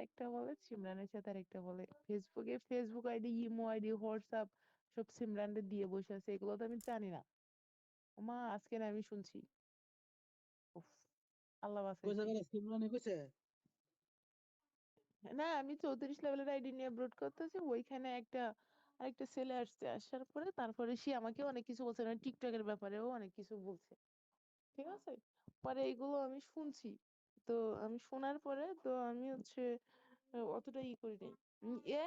একটা বলে, সিমরানের সাথে আরেকটা বলে। Facebook ID, imo ID, WhatsApp সব সিমরানরে দিয়ে বসে আছে। এগুলো তো আমি জানি না। ওমা আজকে না আমি শুনছি। উফ, আল্লাহ কইছে বাঁচাইছে। কেন সিমরানি কইছে? না আমি 34 লেভেলের আইডি নিয়ে ব্রড করতেছি, ওইখানে আরেকটা ছেলে আসছে, আসার পরে তারপরে সে আমাকে অনেক কিছু বলছে, মানে টিকটকের ব্যাপারেও অনেক কিছু বলছে। ঠিক আছে, পরে এগুলো আমি শুনছি। তো আমি শোনার পরে তো আমি হচ্ছে অতটা করি নাই। এ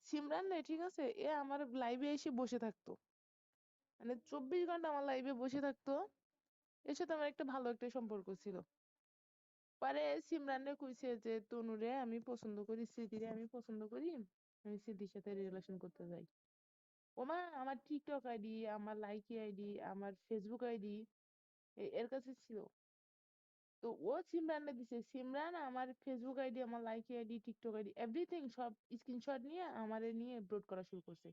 সিমরান রে, ঠিক আছে, এ আমার লাইভে এসে বসে থাকতো, মানে 24 ঘন্টা আমার লাইভে বসে থাকতো। এর সাথে আমার ভালো একটা সম্পর্ক ছিল। পরে সিমরান রে কইছে যে তনুরে আমি পছন্দ করি, স্মৃতিরে আমি পছন্দ করি, আমি স্মৃতির সাথে রিলেশন করতে চাই। ওমা আমার টিকটক আইডি, আমার লাইকি আইডি, আমার ফেসবুক আইডি এর কাছে ছিল। তো ও সিমরানরে দিছে, সিমরান আমার ফেসবুক আইডি, আমার Likee ID, TikTok ID, everything সব স্ক্রিনশট নিয়ে আমারে নিয়ে ব্রড করা শুরু করছে।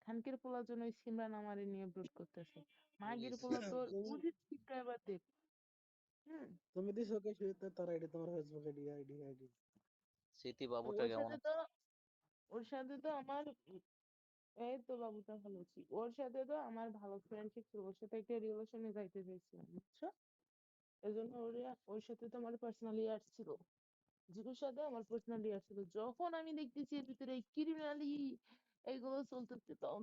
খানকের পোলার জন্য ওই সিমরান আমারে নিয়ে ব্রড করতেছে। মাগের পোলা তোর তুমি উচিত শিক্ষা এবার দেখ। হুম। তুমি দিছো কে শুইতে তার আইডি, তোমার ফেসবুক আইডি। স্মৃতি তো বাবুটা ওর কেমন সাথে আছে? তো ওর সাথে তো আমার এই তো বাবুটা ভালো আছি। ওর সাথে তো আমার ভালো ফ্রেন্ডশিপ ছিল, ওর সাথে একটা রিলেশনে যাইতে চাইছিলাম, বুঝছো? এই জন্য ওর সাথে তো আমার পার্সোনালি অ্যাড ছিল। জিকুর সাথে আমার পার্সোনালি অ্যাড ছিল। যখন আমি দেখতেছি এর ভিতরে ক্রিমিনালি এইগুলো চলতেছে, তখন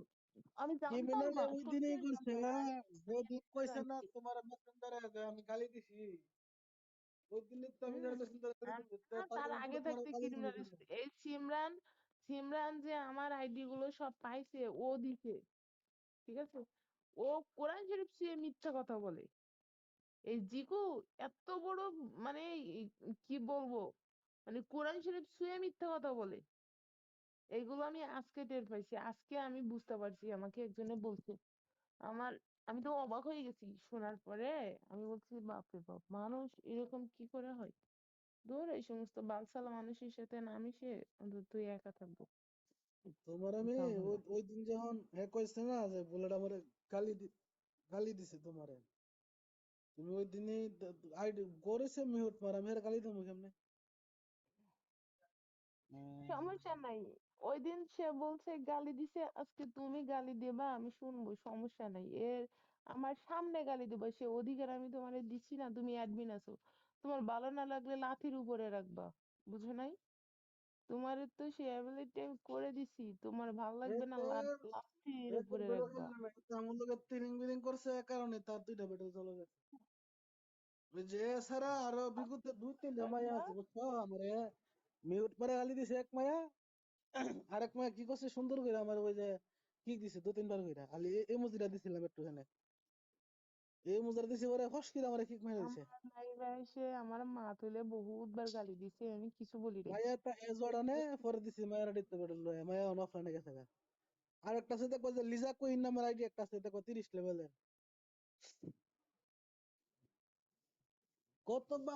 আমি জানতাম ক্রিমিনাল না, ওই সত্যি দিনই করছে জানতাম না, আমি যেদিন কইছে না জানছি। তোমার মেসেঞ্জারে আমি গালি দিছি, ওই দিনই তো আমি হুম। যার মেসেঞ্জারে গালি দিছি, তো না, তার তার উপরে আগে তোমার থাকতে গালি দিছি কেন? ক্রিমিনালিস্ট এই সিমরান, সিমরান যে আমার আইডি গুলো সব পাইছে, ও দিছে। ঠিক আছে, ও কোরআন শরীফ ছুঁয়ে মিথ্যা কথা বলে। এই জিকু এত বড়, মানে কি বলবো, মানে কোরআন শরীফ ছুঁয়ে মিথ্যা কথা বলে। এইগুলো আমি আজকে টের পাইছি, আজকে আমি বুঝতে পারছি, আমাকে একজনে বলছে। আমার আমি তো অবাক হয়ে গেছি শোনার পরে। আমি বলছি বাপরে বাপ, মানুষ এরকম কি করে হয়। ধর এই সমস্ত বালসাল মানুষের সাথে না মিশে অন্তত তুই একা থাকবো, তোমার আমি তাও ভালো। ওই দিন যখন কইছে না যে বুলেট আমারে গালি দিছে তোমারে, তুমি ওই দিনই আইডি করেছে মিউট মারা, আমি আর গালি দেবো কেমনে? সমস্যা নাই, ওই দিন সে বলছে গালি দিছে, আজকে তুমি গালি দেবা আমি শুনবো, সমস্যা নাই। আমার সামনে গালি দেবা সে অধিকার আমি তোমারে দিচ্ছি না? তুমি অ্যাডমিন আছো, তোমার ভালো না লাগলে লাথির উপরে রাখবা, বুঝো নাই? তোমারে তো সে অ্যাবিলিটি আমি করে দিছি, তোমার ভালো লাগবে না এতে লাথির এতে উপরে বড় রাখবা। খেলনা না, এতে আমার লোকের তিরিং বিরিং করছে, এ কারণে তার দুইটা বেটে চলে গেছে। ওই যে সারা আরো বিগত দুই তিনটা মাইয়া দেখবা? আছে বুঝছো, আমারে মিউট করে গালি দিছে এক মাইয়া, আরেক মাইয়া কি করছে সুন্দর করে আমার ওই যে কি দিছে দু তিনবার করে খালি এই মুজিরা দিছিলাম একটুখানি, এই মুজিরা দিছে ওরে ফস করে আমার কিক মেরে দিছে। আমার লাইভে এসে আমার মা তুলে বহুত বার গালি দিছে, আমি কিছু বলি নাই। মাইয়া তা এ জড়ানে পরে দিছে, মায়ের দিতে পারল মাইয়া অফলাইনে গেছে গা। আর একটা আছে দেখো যে লিজা কুইন নামের আইডি একটা আছে দেখো 30 লেভেলের, কত বা